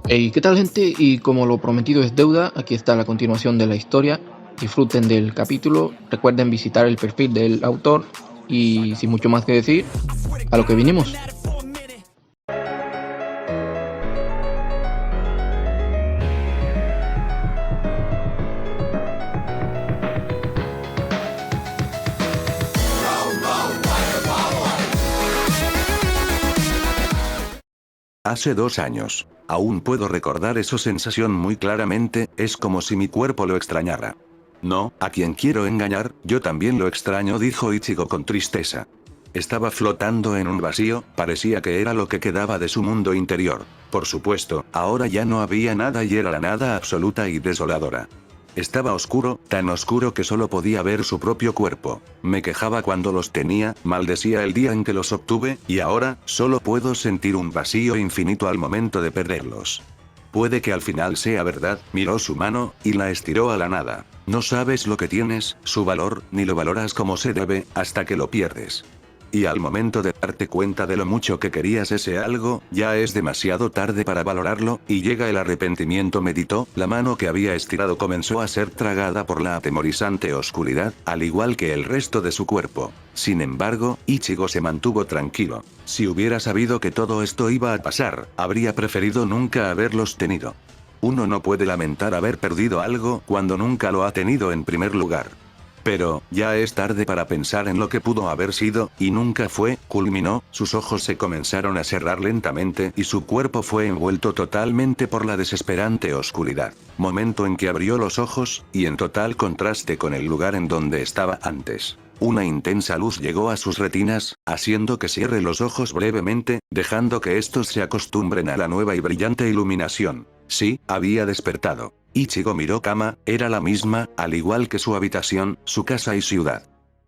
Hey, ¿qué tal, gente? Y como lo prometido es deuda, aquí está la continuación de la historia. Disfruten del capítulo, recuerden visitar el perfil del autor y sin mucho más que decir, a lo que vinimos. Hace 2 años. Aún puedo recordar esa sensación muy claramente, es como si mi cuerpo lo extrañara. No, a quien quiero engañar, yo también lo extraño, dijo Ichigo con tristeza. Estaba flotando en un vacío, parecía que era lo que quedaba de su mundo interior. Por supuesto, ahora ya no había nada y era la nada absoluta y desoladora. Estaba oscuro, tan oscuro que solo podía ver su propio cuerpo. Me quejaba cuando los tenía, maldecía el día en que los obtuve, y ahora, solo puedo sentir un vacío infinito al momento de perderlos. Puede que al final sea verdad, miró su mano, y la estiró a la nada. No sabes lo que tienes, su valor, ni lo valoras como se debe, hasta que lo pierdes. Y al momento de darte cuenta de lo mucho que querías ese algo, ya es demasiado tarde para valorarlo, y llega el arrepentimiento, meditó, la mano que había estirado comenzó a ser tragada por la atemorizante oscuridad, al igual que el resto de su cuerpo. Sin embargo, Ichigo se mantuvo tranquilo. Si hubiera sabido que todo esto iba a pasar, habría preferido nunca haberlos tenido. Uno no puede lamentar haber perdido algo cuando nunca lo ha tenido en primer lugar. Pero, ya es tarde para pensar en lo que pudo haber sido, y nunca fue, culminó, sus ojos se comenzaron a cerrar lentamente y su cuerpo fue envuelto totalmente por la desesperante oscuridad. Momento en que abrió los ojos, y en total contraste con el lugar en donde estaba antes. Una intensa luz llegó a sus retinas, haciendo que cierre los ojos brevemente, dejando que estos se acostumbren a la nueva y brillante iluminación. Sí, había despertado. Ichigo miró cama, era la misma, al igual que su habitación, su casa y ciudad.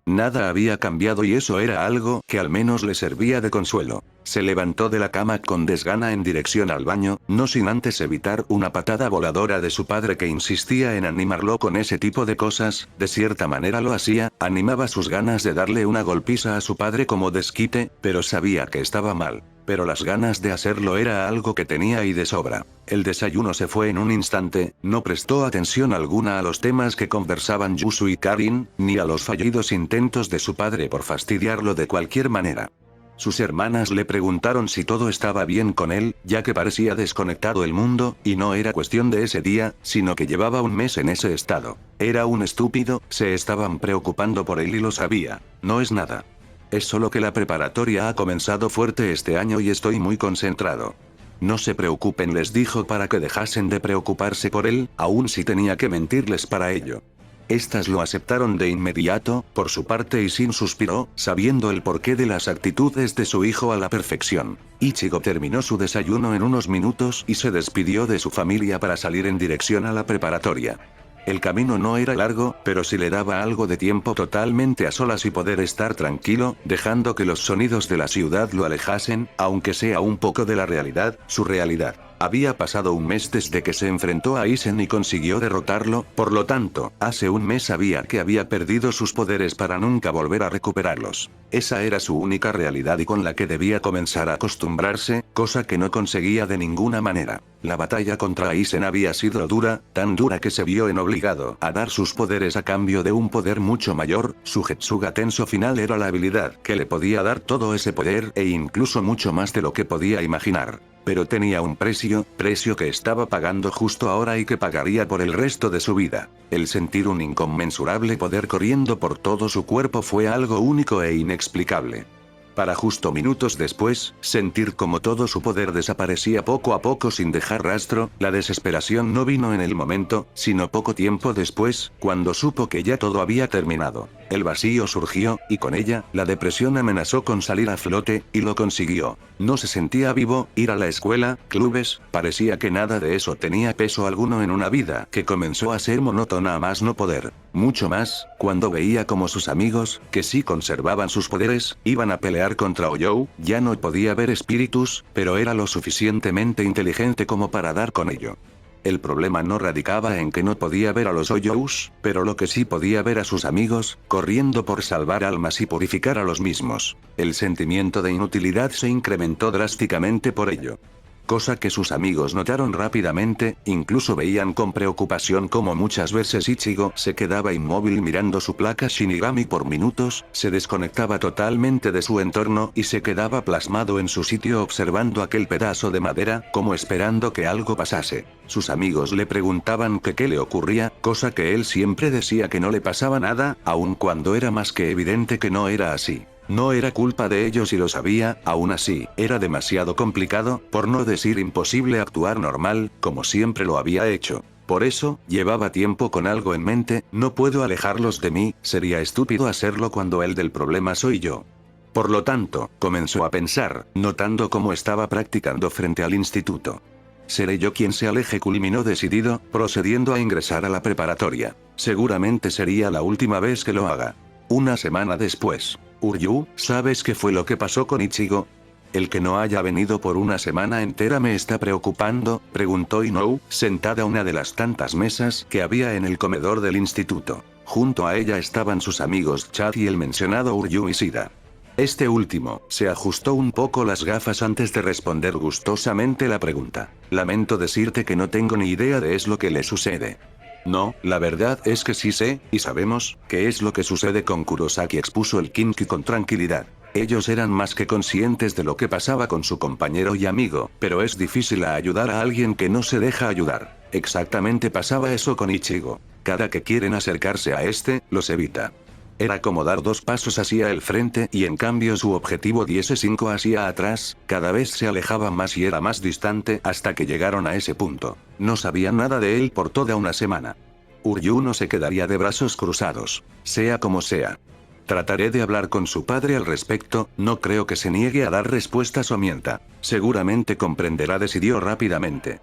Nada había cambiado y eso era algo que al menos le servía de consuelo. Se levantó de la cama con desgana en dirección al baño, no sin antes evitar una patada voladora de su padre que insistía en animarlo con ese tipo de cosas, de cierta manera lo hacía, animaba sus ganas de darle una golpiza a su padre como desquite, pero sabía que estaba mal. Pero las ganas de hacerlo era algo que tenía y de sobra. El desayuno se fue en un instante, no prestó atención alguna a los temas que conversaban Yusu y Karin, ni a los fallidos intentos de su padre por fastidiarlo de cualquier manera. Sus hermanas le preguntaron si todo estaba bien con él, ya que parecía desconectado el mundo, y no era cuestión de ese día, sino que llevaba un mes en ese estado. Era un estúpido, se estaban preocupando por él y lo sabía. No es nada. Es solo que la preparatoria ha comenzado fuerte este año y estoy muy concentrado. No se preocupen, les dijo para que dejasen de preocuparse por él, aun si tenía que mentirles para ello. Estas lo aceptaron de inmediato, por su parte, y Sin suspiró, sabiendo el porqué de las actitudes de su hijo a la perfección. Ichigo terminó su desayuno en unos minutos y se despidió de su familia para salir en dirección a la preparatoria. El camino no era largo, pero sí le daba algo de tiempo totalmente a solas y poder estar tranquilo, dejando que los sonidos de la ciudad lo alejasen, aunque sea un poco de la realidad, su realidad. Había pasado un mes desde que se enfrentó a Aizen y consiguió derrotarlo, por lo tanto, hace un mes sabía que había perdido sus poderes para nunca volver a recuperarlos. Esa era su única realidad y con la que debía comenzar a acostumbrarse, cosa que no conseguía de ninguna manera. La batalla contra Aizen había sido dura, tan dura que se vio en obligado a dar sus poderes a cambio de un poder mucho mayor. Su Getsuga Tenso final era la habilidad que le podía dar todo ese poder e incluso mucho más de lo que podía imaginar. Pero tenía un precio que estaba pagando justo ahora y que pagaría por el resto de su vida. El sentir un inconmensurable poder corriendo por todo su cuerpo fue algo único e inexplicable. Para justo minutos después, sentir como todo su poder desaparecía poco a poco sin dejar rastro. La desesperación no vino en el momento, sino poco tiempo después, cuando supo que ya todo había terminado. El vacío surgió, y con ella, la depresión amenazó con salir a flote, y lo consiguió. No se sentía vivo, ir a la escuela, clubes, parecía que nada de eso tenía peso alguno en una vida que comenzó a ser monótona a más no poder. Mucho más, cuando veía como sus amigos, que sí conservaban sus poderes, iban a pelear contra Oyou. Ya no podía ver espíritus, pero era lo suficientemente inteligente como para dar con ello. El problema no radicaba en que no podía ver a los Oyous, pero lo que sí podía ver a sus amigos, corriendo por salvar almas y purificar a los mismos. El sentimiento de inutilidad se incrementó drásticamente por ello. cosa que sus amigos notaron rápidamente, incluso veían con preocupación cómo muchas veces Ichigo se quedaba inmóvil mirando su placa Shinigami por minutos, se desconectaba totalmente de su entorno y se quedaba plasmado en su sitio observando aquel pedazo de madera, como esperando que algo pasase. Sus amigos le preguntaban que qué le ocurría, cosa que él siempre decía que no le pasaba nada, aun cuando era más que evidente que no era así. No era culpa de ellos y lo sabía, aún así, era demasiado complicado, por no decir imposible actuar normal, como siempre lo había hecho. Por eso, llevaba tiempo con algo en mente, no puedo alejarlos de mí, sería estúpido hacerlo cuando el del problema soy yo. Por lo tanto, comenzó a pensar, notando cómo estaba practicando frente al instituto. Seré yo quien se aleje, culminó decidido, procediendo a ingresar a la preparatoria. Seguramente sería la última vez que lo haga. Una semana después. Uryu, ¿sabes qué fue lo que pasó con Ichigo? El que no haya venido por una semana entera me está preocupando, preguntó Inou, sentada a una de las tantas mesas que había en el comedor del instituto. Junto a ella estaban sus amigos Chad y el mencionado Uryu Ishida. Este último, se ajustó un poco las gafas antes de responder gustosamente la pregunta. Lamento decirte que no tengo ni idea de es lo que le sucede. No, la verdad es que sí sé, y sabemos, qué es lo que sucede con Kurosaki, expuso el Kinki con tranquilidad. Ellos eran más que conscientes de lo que pasaba con su compañero y amigo, pero es difícil ayudar a alguien que no se deja ayudar. Exactamente pasaba eso con Ichigo. Cada que quieren acercarse a este, los evita. Era como dar 2 pasos hacia el frente y en cambio su objetivo diese 5 hacia atrás, cada vez se alejaba más y era más distante hasta que llegaron a ese punto. No sabían nada de él por toda una semana. Uryu no se quedaría de brazos cruzados. Sea como sea. Trataré de hablar con su padre al respecto, no creo que se niegue a dar respuestas o mienta. Seguramente comprenderá, decidió rápidamente.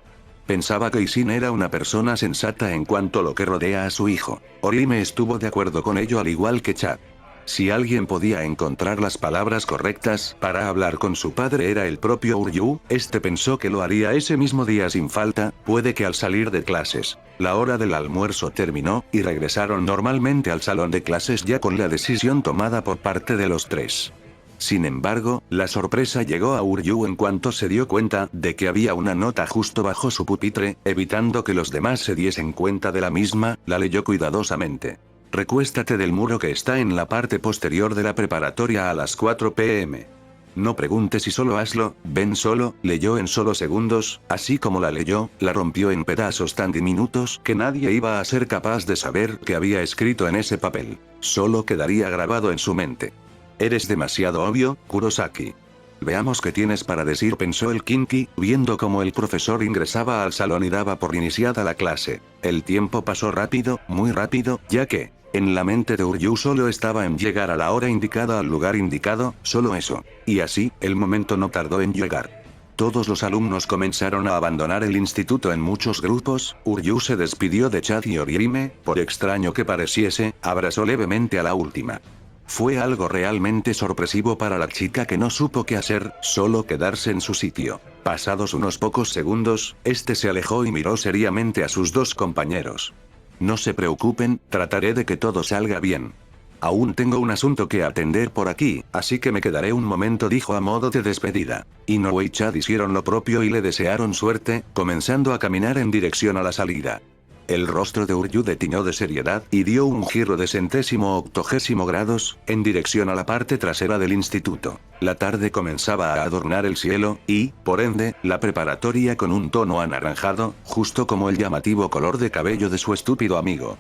Pensaba que Isin era una persona sensata en cuanto a lo que rodea a su hijo. Orihime estuvo de acuerdo con ello al igual que Chad. Si alguien podía encontrar las palabras correctas para hablar con su padre era el propio Uryu, este pensó que lo haría ese mismo día sin falta, puede que al salir de clases. La hora del almuerzo terminó, y regresaron normalmente al salón de clases ya con la decisión tomada por parte de los 3. Sin embargo, la sorpresa llegó a Uryu en cuanto se dio cuenta de que había una nota justo bajo su pupitre, evitando que los demás se diesen cuenta de la misma, la leyó cuidadosamente. Recuéstate del muro que está en la parte posterior de la preparatoria a las 4 p.m. No preguntes y solo hazlo, ven solo, leyó en solo segundos, así como la leyó, la rompió en pedazos tan diminutos que nadie iba a ser capaz de saber qué había escrito en ese papel. Solo quedaría grabado en su mente. Eres demasiado obvio, Kurosaki. Veamos qué tienes para decir, pensó el Kinki, viendo cómo el profesor ingresaba al salón y daba por iniciada la clase. El tiempo pasó rápido, muy rápido, ya que, en la mente de Uryu solo estaba en llegar a la hora indicada al lugar indicado, solo eso. Y así, el momento no tardó en llegar. Todos los alumnos comenzaron a abandonar el instituto en muchos grupos, Uryu se despidió de Chad y Orihime, por extraño que pareciese, abrazó levemente a la última. Fue algo realmente sorpresivo para la chica que no supo qué hacer, solo quedarse en su sitio. Pasados unos pocos segundos, este se alejó y miró seriamente a sus 2 compañeros. No se preocupen, trataré de que todo salga bien. Aún tengo un asunto que atender por aquí, así que me quedaré un momento, dijo a modo de despedida. Inoue y Chad hicieron lo propio y le desearon suerte, comenzando a caminar en dirección a la salida. El rostro de Uryu detiñó de seriedad y dio un giro de 180 grados, en dirección a la parte trasera del instituto. La tarde comenzaba a adornar el cielo, y, por ende, la preparatoria con un tono anaranjado, justo como el llamativo color de cabello de su estúpido amigo.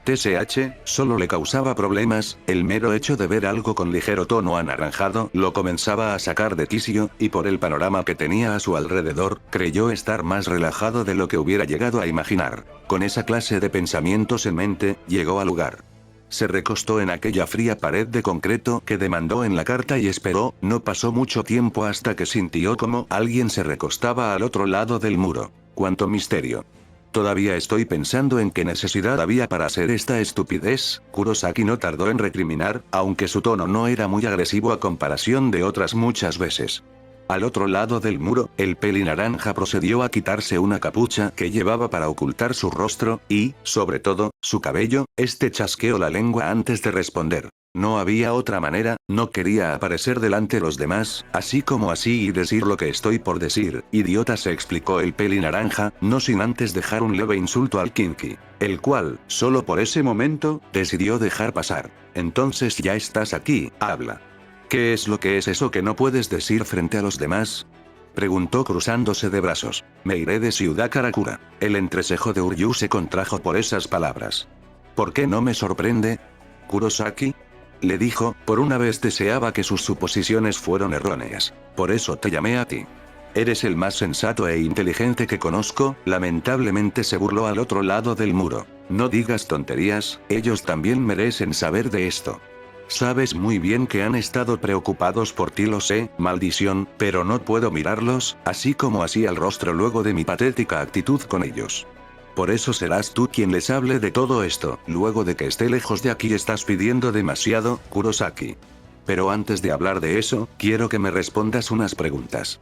TSH, solo le causaba problemas, el mero hecho de ver algo con ligero tono anaranjado lo comenzaba a sacar de quicio, y por el panorama que tenía a su alrededor, creyó estar más relajado de lo que hubiera llegado a imaginar. Con esa clase de pensamientos en mente, llegó al lugar. Se recostó en aquella fría pared de concreto que demandó en la carta y esperó, no pasó mucho tiempo hasta que sintió como alguien se recostaba al otro lado del muro. ¡Cuánto misterio! Todavía estoy pensando en qué necesidad había para hacer esta estupidez, Kurosaki no tardó en recriminar, aunque su tono no era muy agresivo a comparación de otras muchas veces. Al otro lado del muro, el peli naranja procedió a quitarse una capucha que llevaba para ocultar su rostro, y, sobre todo, su cabello, este chasqueó la lengua antes de responder. No había otra manera, no quería aparecer delante de los demás, así como así y decir lo que estoy por decir, idiota, se explicó el peli naranja, no sin antes dejar un leve insulto al Kinky, el cual, solo por ese momento, decidió dejar pasar. Entonces ya estás aquí, habla. ¿Qué es lo que es eso que no puedes decir frente a los demás? Preguntó cruzándose de brazos. Me iré de Ciudad Karakura. El entrecejo de Uryu se contrajo por esas palabras. ¿Por qué no me sorprende? Kurosaki, le dijo, por una vez deseaba que sus suposiciones fueron erróneas. Por eso te llamé a ti. Eres el más sensato e inteligente que conozco, lamentablemente se burló al otro lado del muro. No digas tonterías, ellos también merecen saber de esto. Sabes muy bien que han estado preocupados por ti, lo sé, maldición, pero no puedo mirarlos, así como así al rostro luego de mi patética actitud con ellos. Por eso serás tú quien les hable de todo esto, luego de que esté lejos de aquí. Estás pidiendo demasiado, Kurosaki. Pero antes de hablar de eso, quiero que me respondas unas preguntas.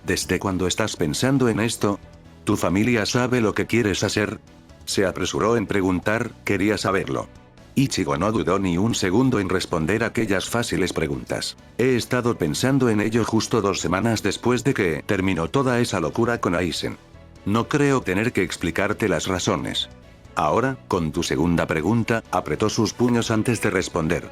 ¿Desde cuándo estás pensando en esto? ¿Tu familia sabe lo que quieres hacer? Se apresuró en preguntar, quería saberlo. Ichigo no dudó ni un segundo en responder aquellas fáciles preguntas. He estado pensando en ello justo 2 semanas después de que terminó toda esa locura con Aizen. No creo tener que explicarte las razones. Ahora, con tu segunda pregunta, apretó sus puños antes de responder.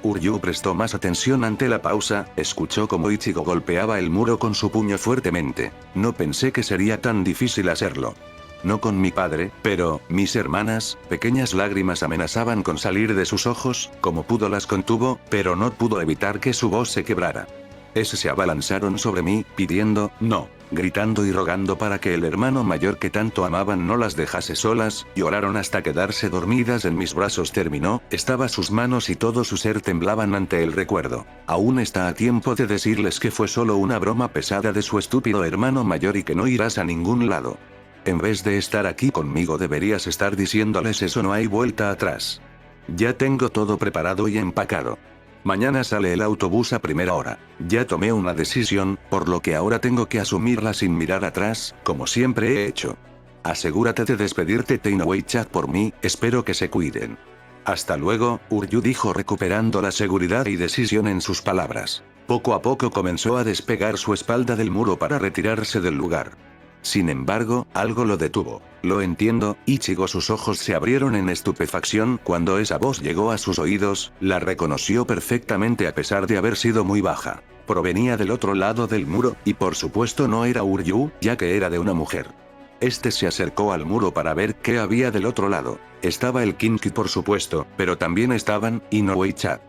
Uryu prestó más atención ante la pausa, escuchó como Ichigo golpeaba el muro con su puño fuertemente. No pensé que sería tan difícil hacerlo. No con mi padre, pero, mis hermanas, pequeñas lágrimas amenazaban con salir de sus ojos, como pudo las contuvo, pero no pudo evitar que su voz se quebrara. Se abalanzaron sobre mí, pidiendo, no, gritando y rogando para que el hermano mayor que tanto amaban no las dejase solas, lloraron hasta quedarse dormidas en mis brazos. Terminó, estaba sus manos y todo su ser temblaban ante el recuerdo. Aún está a tiempo de decirles que fue solo una broma pesada de su estúpido hermano mayor y que no irás a ningún lado. En vez de estar aquí conmigo deberías estar diciéndoles eso, no hay vuelta atrás. Ya tengo todo preparado y empacado. Mañana sale el autobús a primera hora. Ya tomé una decisión, por lo que ahora tengo que asumirla sin mirar atrás, como siempre he hecho. Asegúrate de despedirte de Inoue-chan por mí, espero que se cuiden. Hasta luego, Uryu dijo recuperando la seguridad y decisión en sus palabras. Poco a poco comenzó a despegar su espalda del muro para retirarse del lugar. Sin embargo, algo lo detuvo. Lo entiendo, Ichigo. Sus ojos se abrieron en estupefacción cuando esa voz llegó a sus oídos, la reconoció perfectamente a pesar de haber sido muy baja. Provenía del otro lado del muro, y por supuesto no era Uryu, ya que era de una mujer. Se acercó al muro para ver qué había del otro lado. Estaba el Kinky por supuesto, pero también estaban Inoue-chan.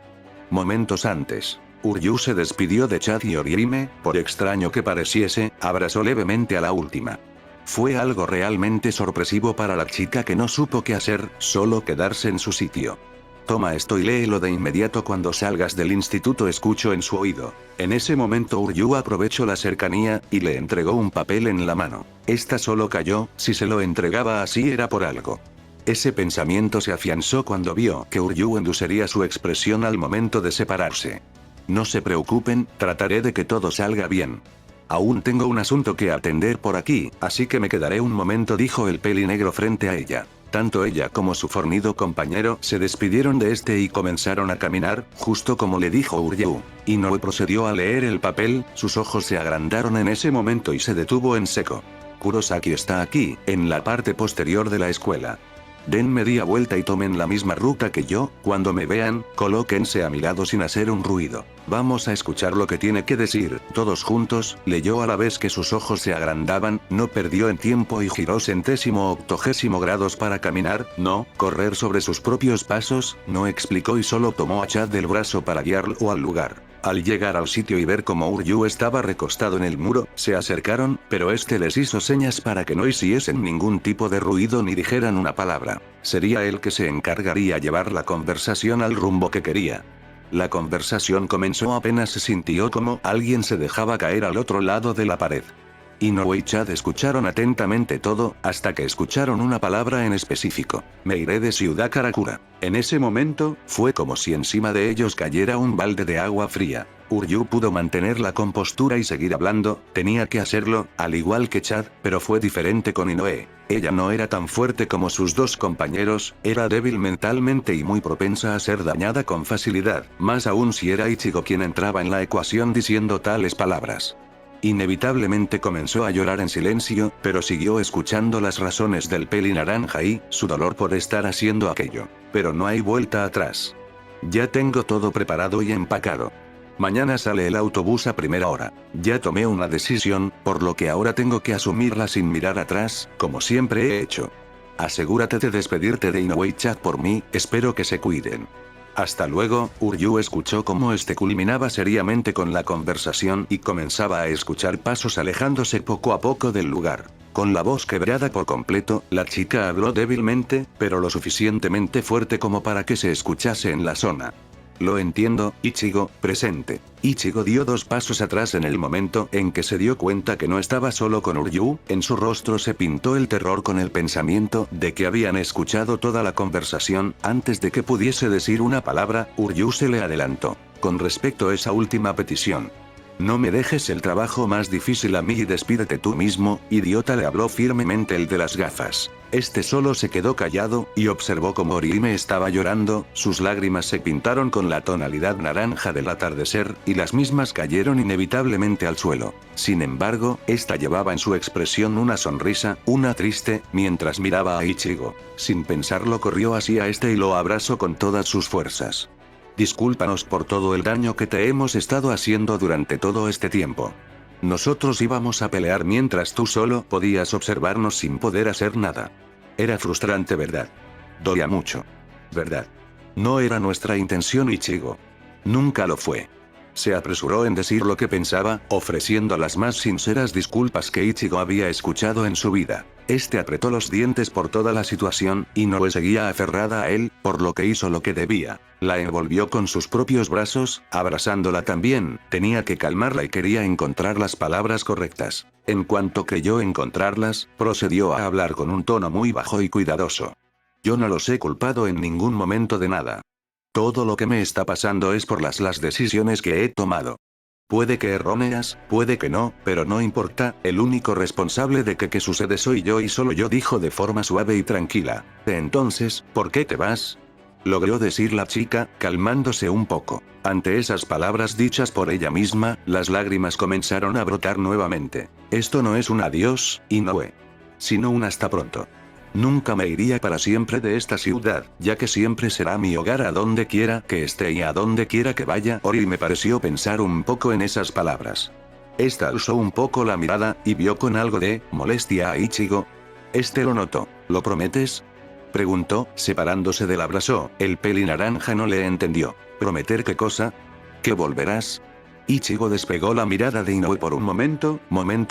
Momentos antes, Uryu se despidió de Chad y Orihime, por extraño que pareciese, abrazó levemente a la última. Fue algo realmente sorpresivo para la chica que no supo qué hacer, solo quedarse en su sitio. Toma esto y léelo de inmediato cuando salgas del instituto, escuchó en su oído. En ese momento Uryu aprovechó la cercanía, y le entregó un papel en la mano. Esta solo cayó, si se lo entregaba así era por algo. Ese pensamiento se afianzó cuando vio que Uryu endurecería su expresión al momento de separarse. No se preocupen, trataré de que todo salga bien. Aún tengo un asunto que atender por aquí, así que me quedaré un momento, dijo el peli negro frente a ella. Tanto ella como su fornido compañero se despidieron de y comenzaron a caminar, justo como le dijo Uryu. Inoue procedió a leer el papel, sus ojos se agrandaron en ese momento y se detuvo en seco. Kurosaki está aquí, en la parte posterior de la escuela. Den media vuelta y tomen la misma ruta que yo. Cuando me vean, colóquense a mi lado sin hacer un ruido. Vamos a escuchar lo que tiene que decir. Todos juntos, leyó a la vez que sus ojos se agrandaban, no perdió en tiempo y giró 180 grados para caminar, no, correr sobre sus propios pasos, no explicó y solo tomó a Chad del brazo para guiarlo al lugar. Al llegar al sitio y ver cómo Uryu estaba recostado en el muro, se acercaron, pero les hizo señas para que no hiciesen ningún tipo de ruido ni dijeran una palabra. Sería él que se encargaría de llevar la conversación al rumbo que quería. La conversación comenzó apenas se sintió como alguien se dejaba caer al otro lado de la pared. Inoue y Chad escucharon atentamente todo, hasta que escucharon una palabra en específico. Me iré de Ciudad Karakura. En ese momento, fue como si encima de ellos cayera un balde de agua fría. Uryu pudo mantener la compostura y seguir hablando, tenía que hacerlo, al igual que Chad, pero fue diferente con Inoue. Ella no era tan fuerte como sus dos compañeros, era débil mentalmente y muy propensa a ser dañada con facilidad, más aún si era Ichigo quien entraba en la ecuación diciendo tales palabras. Inevitablemente comenzó a llorar en silencio, pero siguió escuchando las razones del peli naranja y su dolor por estar haciendo aquello. Pero no hay vuelta atrás. Ya tengo todo preparado y empacado. Mañana sale el autobús a primera hora. Ya tomé una decisión, por lo que ahora tengo que asumirla sin mirar atrás, como siempre he hecho. Asegúrate de despedirte de Inoue y Chad por mí, espero que se cuiden. Hasta luego. Uryu escuchó cómo este culminaba seriamente con la conversación y comenzaba a escuchar pasos alejándose poco a poco del lugar. Con la voz quebrada por completo, la chica habló débilmente, pero lo suficientemente fuerte como para que se escuchase en la zona. Lo entiendo, Ichigo, presente. Ichigo dio 2 pasos atrás en el momento en que se dio cuenta que no estaba solo con Uryu, en su rostro se pintó el terror con el pensamiento de que habían escuchado toda la conversación. Antes de que pudiese decir una palabra, Uryu se le adelantó. Con respecto a esa última petición. No me dejes el trabajo más difícil a mí y despídete tú mismo, idiota, le habló firmemente el de las gafas. Este solo se quedó callado, y observó cómo Orihime estaba llorando, sus lágrimas se pintaron con la tonalidad naranja del atardecer, y las mismas cayeron inevitablemente al suelo. Sin embargo, esta llevaba en su expresión una sonrisa, una triste, mientras miraba a Ichigo. Sin pensarlo corrió hacia este y lo abrazó con todas sus fuerzas. Discúlpanos por todo el daño que te hemos estado haciendo durante todo este tiempo. Nosotros íbamos a pelear mientras tú solo podías observarnos sin poder hacer nada. Era frustrante, ¿verdad? Dolía mucho. ¿Verdad? No era nuestra intención, Ichigo. Nunca lo fue. Se apresuró en decir lo que pensaba, ofreciendo las más sinceras disculpas que Ichigo había escuchado en su vida. Este apretó los dientes por toda la situación, y Inoue seguía aferrada a él, por lo que hizo lo que debía. La envolvió con sus propios brazos, abrazándola también, tenía que calmarla y quería encontrar las palabras correctas. En cuanto creyó encontrarlas, procedió a hablar con un tono muy bajo y cuidadoso. Yo no los he culpado en ningún momento de nada. Todo lo que me está pasando es por las decisiones que he tomado. Puede que erróneas, puede que no, pero no importa, el único responsable de que sucede soy yo y solo yo, dijo de forma suave y tranquila. Entonces, ¿por qué te vas? Logró decir la chica, calmándose un poco. Ante esas palabras dichas por ella misma, las lágrimas comenzaron a brotar nuevamente. Esto no es un adiós, Inoue. Sino un hasta pronto. Nunca me iría para siempre de esta ciudad, ya que siempre será mi hogar a donde quiera que esté y a donde quiera que vaya. Ori me pareció pensar un poco en esas palabras. Esta alzó un poco la mirada, y vio con algo de molestia a Ichigo. Este lo notó. ¿Lo prometes? Preguntó, separándose del abrazo. El peli naranja no le entendió. ¿Prometer qué cosa? ¿Que volverás? Ichigo despegó la mirada de Inoue por un momento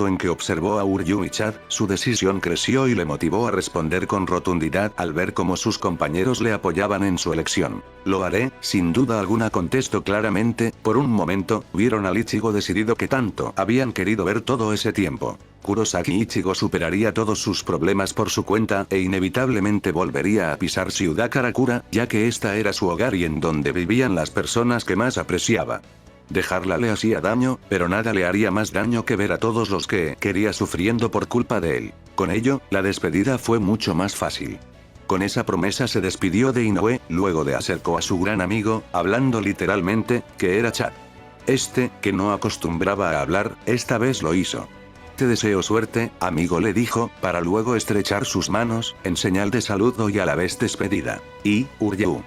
en que observó a Uryu y Chad, su decisión creció y le motivó a responder con rotundidad al ver cómo sus compañeros le apoyaban en su elección. Lo haré, sin duda alguna, contestó claramente. Por un momento, vieron al Ichigo decidido que tanto habían querido ver todo ese tiempo. Kurosaki Ichigo superaría todos sus problemas por su cuenta e inevitablemente volvería a pisar Ciudad Karakura, ya que esta era su hogar y en donde vivían las personas que más apreciaba. Dejarla le hacía daño, pero nada le haría más daño que ver a todos los que quería sufriendo por culpa de él. Con ello, la despedida fue mucho más fácil. Con esa promesa se despidió de Inoue, luego de acercó a su gran amigo, hablando literalmente, que era Chad. Este, que no acostumbraba a hablar, esta vez lo hizo. Te deseo suerte, amigo, le dijo, para luego estrechar sus manos, en señal de saludo y a la vez despedida. Y, Uryu.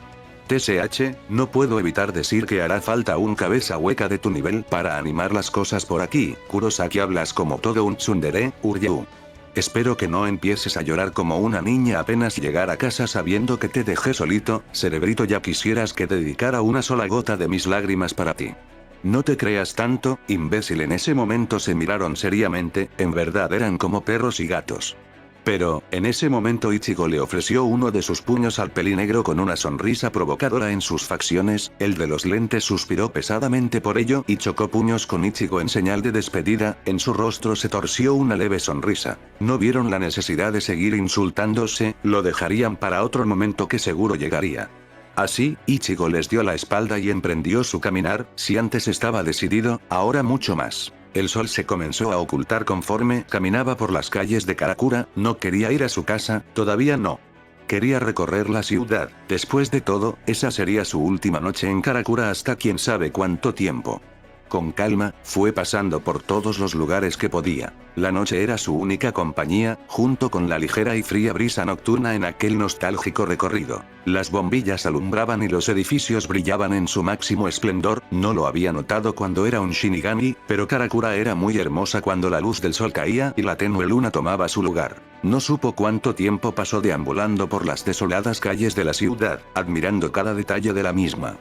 TSH, no puedo evitar decir que hará falta un cabeza hueca de tu nivel para animar las cosas por aquí. Kurosaki, hablas como todo un tsundere, Uryu. Espero que no empieces a llorar como una niña apenas llegar a casa sabiendo que te dejé solito, cerebrito, ya quisieras que dedicara una sola gota de mis lágrimas para ti. No te creas tanto, imbécil. En ese momento se miraron seriamente, en verdad eran como perros y gatos. Pero, en ese momento Ichigo le ofreció uno de sus puños al pelinegro con una sonrisa provocadora en sus facciones, el de los lentes suspiró pesadamente por ello y chocó puños con Ichigo en señal de despedida, en su rostro se torció una leve sonrisa. No vieron la necesidad de seguir insultándose, lo dejarían para otro momento que seguro llegaría. Así, Ichigo les dio la espalda y emprendió su caminar, si antes estaba decidido, ahora mucho más. El sol se comenzó a ocultar conforme caminaba por las calles de Karakura, no quería ir a su casa, todavía no. Quería recorrer la ciudad, después de todo, esa sería su última noche en Karakura hasta quién sabe cuánto tiempo. Con calma, fue pasando por todos los lugares que podía. La noche era su única compañía, junto con la ligera y fría brisa nocturna en aquel nostálgico recorrido. Las bombillas alumbraban y los edificios brillaban en su máximo esplendor, no lo había notado cuando era un Shinigami, pero Karakura era muy hermosa cuando la luz del sol caía y la tenue luna tomaba su lugar. No supo cuánto tiempo pasó deambulando por las desoladas calles de la ciudad, admirando cada detalle de la misma.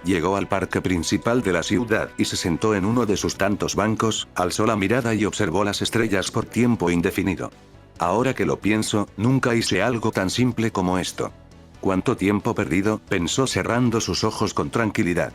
Llegó al parque principal de la ciudad y se sentó en uno de sus tantos bancos, alzó la mirada y observó las estrellas por tiempo indefinido. Ahora que lo pienso, nunca hice algo tan simple como esto. ¿Cuánto tiempo perdido?, pensó cerrando sus ojos con tranquilidad.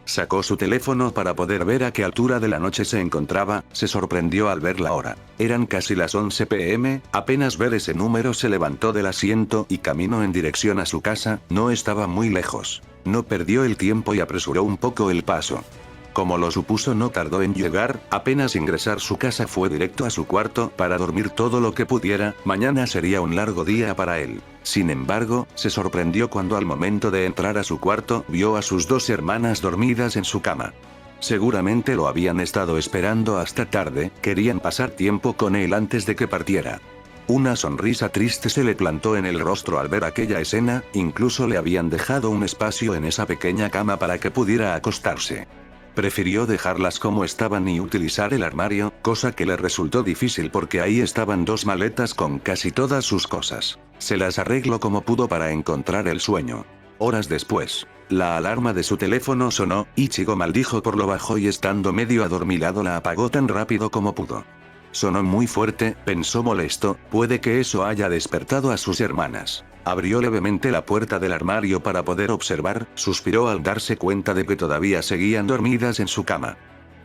Sacó su teléfono para poder ver a qué altura de la noche se encontraba, se sorprendió al ver la hora. Eran casi las 11 p.m., apenas ver ese número se levantó del asiento y caminó en dirección a su casa, no estaba muy lejos. No perdió el tiempo y apresuró un poco el paso. Como lo supuso, no tardó en llegar, apenas ingresar su casa fue directo a su cuarto para dormir todo lo que pudiera, mañana sería un largo día para él. Sin embargo, se sorprendió cuando al momento de entrar a su cuarto vio a sus dos hermanas dormidas en su cama. Seguramente lo habían estado esperando hasta tarde, querían pasar tiempo con él antes de que partiera. Una sonrisa triste se le plantó en el rostro al ver aquella escena, incluso le habían dejado un espacio en esa pequeña cama para que pudiera acostarse. Prefirió dejarlas como estaban y utilizar el armario, cosa que le resultó difícil porque ahí estaban dos maletas con casi todas sus cosas. Se las arregló como pudo para encontrar el sueño. Horas después, la alarma de su teléfono sonó, Ichigo maldijo por lo bajo y estando medio adormilado la apagó tan rápido como pudo. Sonó muy fuerte, pensó molesto, puede que eso haya despertado a sus hermanas. Abrió levemente la puerta del armario para poder observar, suspiró al darse cuenta de que todavía seguían dormidas en su cama.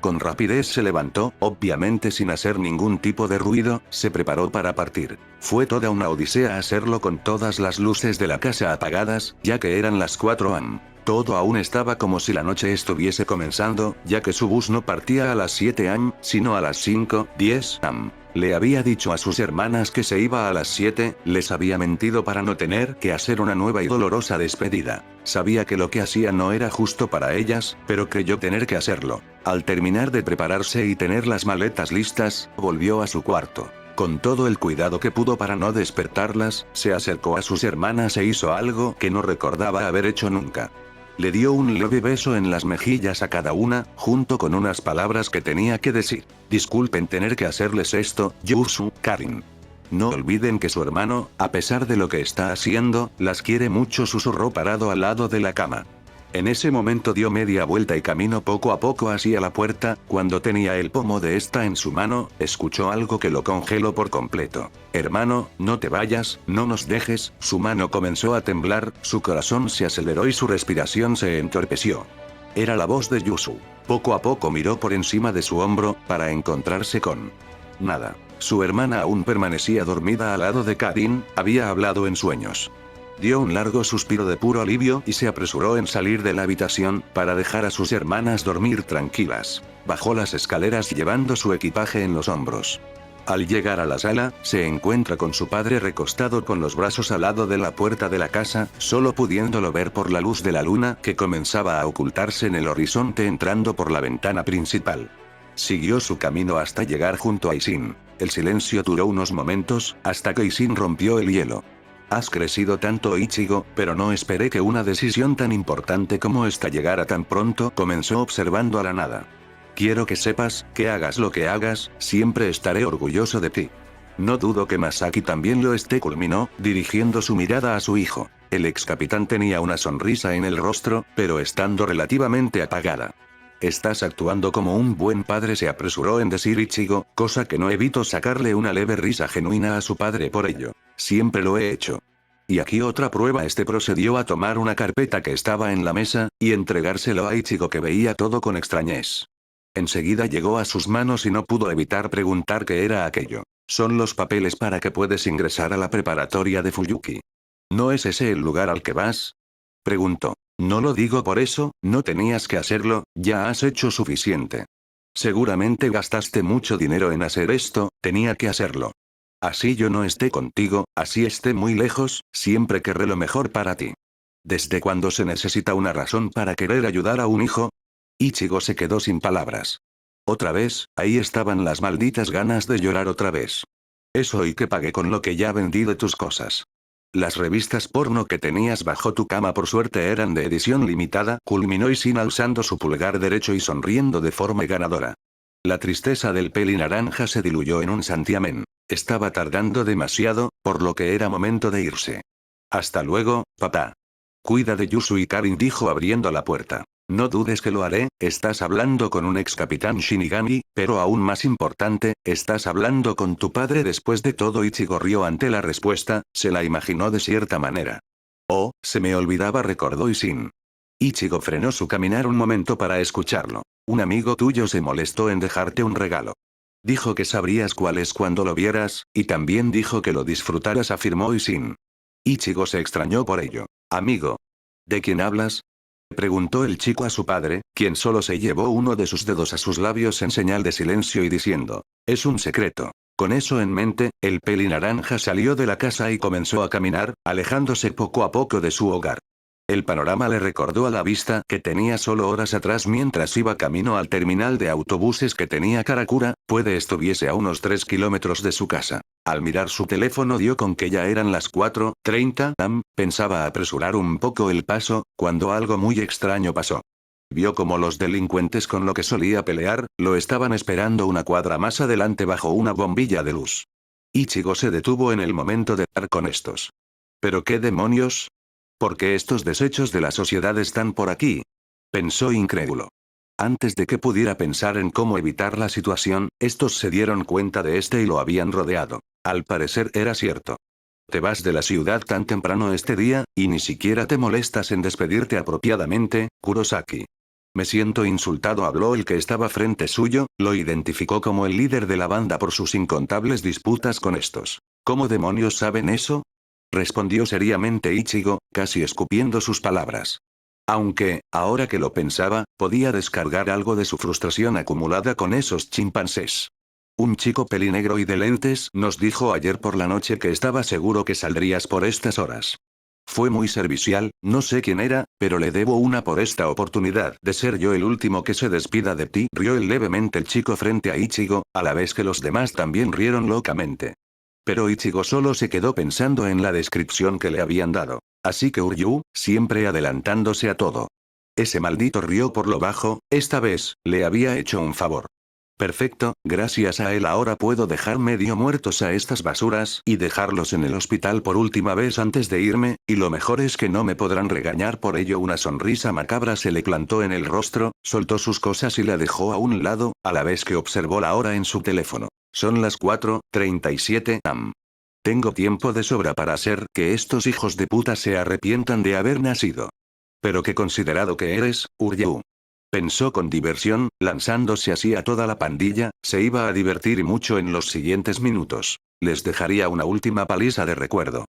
Con rapidez se levantó, obviamente sin hacer ningún tipo de ruido, se preparó para partir. Fue toda una odisea hacerlo con todas las luces de la casa apagadas, ya que eran las 4 am. Todo aún estaba como si la noche estuviese comenzando, ya que su bus no partía a las 7 am, sino a las 5:10 am. Le había dicho a sus hermanas que se iba a las 7, les había mentido para no tener que hacer una nueva y dolorosa despedida. Sabía que lo que hacía no era justo para ellas, pero creyó tener que hacerlo. Al terminar de prepararse y tener las maletas listas, volvió a su cuarto. Con todo el cuidado que pudo para no despertarlas, se acercó a sus hermanas e hizo algo que no recordaba haber hecho nunca. Le dio un leve beso en las mejillas a cada una, junto con unas palabras que tenía que decir. Disculpen tener que hacerles esto, Yusu, Karin. No olviden que su hermano, a pesar de lo que está haciendo, las quiere mucho, susurró parado al lado de la cama. En ese momento dio media vuelta y caminó poco a poco hacia la puerta, cuando tenía el pomo de esta en su mano, escuchó algo que lo congeló por completo. Hermano, no te vayas, no nos dejes, su mano comenzó a temblar, su corazón se aceleró y su respiración se entorpeció. Era la voz de Yusu. Poco a poco miró por encima de su hombro, para encontrarse con nada. Su hermana aún permanecía dormida al lado de Karin, había hablado en sueños. Dio un largo suspiro de puro alivio y se apresuró en salir de la habitación, para dejar a sus hermanas dormir tranquilas. Bajó las escaleras llevando su equipaje en los hombros. Al llegar a la sala, se encuentra con su padre recostado con los brazos al lado de la puerta de la casa, solo pudiéndolo ver por la luz de la luna que comenzaba a ocultarse en el horizonte entrando por la ventana principal. Siguió su camino hasta llegar junto a Isin. El silencio duró unos momentos, hasta que Isin rompió el hielo. Has crecido tanto, Ichigo, pero no esperé que una decisión tan importante como esta llegara tan pronto, comenzó observando a la nada. Quiero que sepas, que hagas lo que hagas, siempre estaré orgulloso de ti. No dudo que Masaki también lo esté, culminó, dirigiendo su mirada a su hijo. El ex capitán tenía una sonrisa en el rostro, pero estando relativamente apagada. Estás actuando como un buen padre, se apresuró en decir Ichigo, cosa que no evitó sacarle una leve risa genuina a su padre por ello. Siempre lo he hecho. Y aquí otra prueba. Procedió a tomar una carpeta que estaba en la mesa, y entregárselo a Ichigo, que veía todo con extrañez. Enseguida llegó a sus manos y no pudo evitar preguntar qué era aquello. Son los papeles para que puedes ingresar a la preparatoria de Fuyuki. ¿No es ese el lugar al que vas? Preguntó. No lo digo por eso, no tenías que hacerlo, ya has hecho suficiente. Seguramente gastaste mucho dinero en hacer esto, tenía que hacerlo. Así yo no esté contigo, así esté muy lejos, siempre querré lo mejor para ti. ¿Desde cuándo se necesita una razón para querer ayudar a un hijo? Ichigo se quedó sin palabras. Otra vez, ahí estaban las malditas ganas de llorar otra vez. Eso y que pagué con lo que ya vendí de tus cosas. Las revistas porno que tenías bajo tu cama por suerte eran de edición limitada, culminó Isin alzando su pulgar derecho y sonriendo de forma ganadora. La tristeza del peli naranja se diluyó en un santiamén. Estaba tardando demasiado, por lo que era momento de irse. Hasta luego, papá. Cuida de Yusu y Karin, dijo abriendo la puerta. No dudes que lo haré, estás hablando con un ex capitán Shinigami, pero aún más importante, estás hablando con tu padre. Después de todo, Ichigo rió ante la respuesta, se la imaginó de cierta manera. Oh, se me olvidaba, recordó Isin. Ichigo frenó su caminar un momento para escucharlo. Un amigo tuyo se molestó en dejarte un regalo. Dijo que sabrías cuál es cuando lo vieras, y también dijo que lo disfrutaras, afirmó Isin. Ichigo se extrañó por ello. Amigo. ¿De quién hablas? Preguntó el chico a su padre, quien solo se llevó uno de sus dedos a sus labios en señal de silencio y diciendo, es un secreto. Con eso en mente, el peli naranja salió de la casa y comenzó a caminar, alejándose poco a poco de su hogar. El panorama le recordó a la vista que tenía solo horas atrás mientras iba camino al terminal de autobuses que tenía Karakura, puede estuviese a unos 3 kilómetros de su casa. Al mirar su teléfono dio con que ya eran las 4:30 am, pensaba apresurar un poco el paso, cuando algo muy extraño pasó. Vio como los delincuentes con lo que solía pelear, lo estaban esperando una cuadra más adelante bajo una bombilla de luz. Ichigo se detuvo en el momento de dar con estos. ¿Pero qué demonios? ¿Por qué estos desechos de la sociedad están por aquí? Pensó incrédulo. Antes de que pudiera pensar en cómo evitar la situación, estos se dieron cuenta de y lo habían rodeado. Al parecer era cierto. Te vas de la ciudad tan temprano este día, y ni siquiera te molestas en despedirte apropiadamente, Kurosaki. Me siento insultado, habló el que estaba frente suyo, lo identificó como el líder de la banda por sus incontables disputas con estos. ¿Cómo demonios saben eso? Respondió seriamente Ichigo, casi escupiendo sus palabras. Aunque, ahora que lo pensaba, podía descargar algo de su frustración acumulada con esos chimpancés. Un chico pelinegro y de lentes nos dijo ayer por la noche que estaba seguro que saldrías por estas horas. Fue muy servicial, no sé quién era, pero le debo una por esta oportunidad de ser yo el último que se despida de ti. Rió levemente el chico frente a Ichigo, a la vez que los demás también rieron locamente. Pero Ichigo solo se quedó pensando en la descripción que le habían dado. Así que Uryu, siempre adelantándose a todo. Ese maldito rió por lo bajo, esta vez, le había hecho un favor. Perfecto, gracias a él ahora puedo dejar medio muertos a estas basuras y dejarlos en el hospital por última vez antes de irme, y lo mejor es que no me podrán regañar por ello. Una sonrisa macabra se le plantó en el rostro, soltó sus cosas y la dejó a un lado, a la vez que observó la hora en su teléfono. Son las 4:37 am. Tengo tiempo de sobra para hacer que estos hijos de puta se arrepientan de haber nacido. Pero qué considerado que eres, Uryu. Pensó con diversión, lanzándose así a toda la pandilla, se iba a divertir mucho en los siguientes minutos. Les dejaría una última paliza de recuerdo.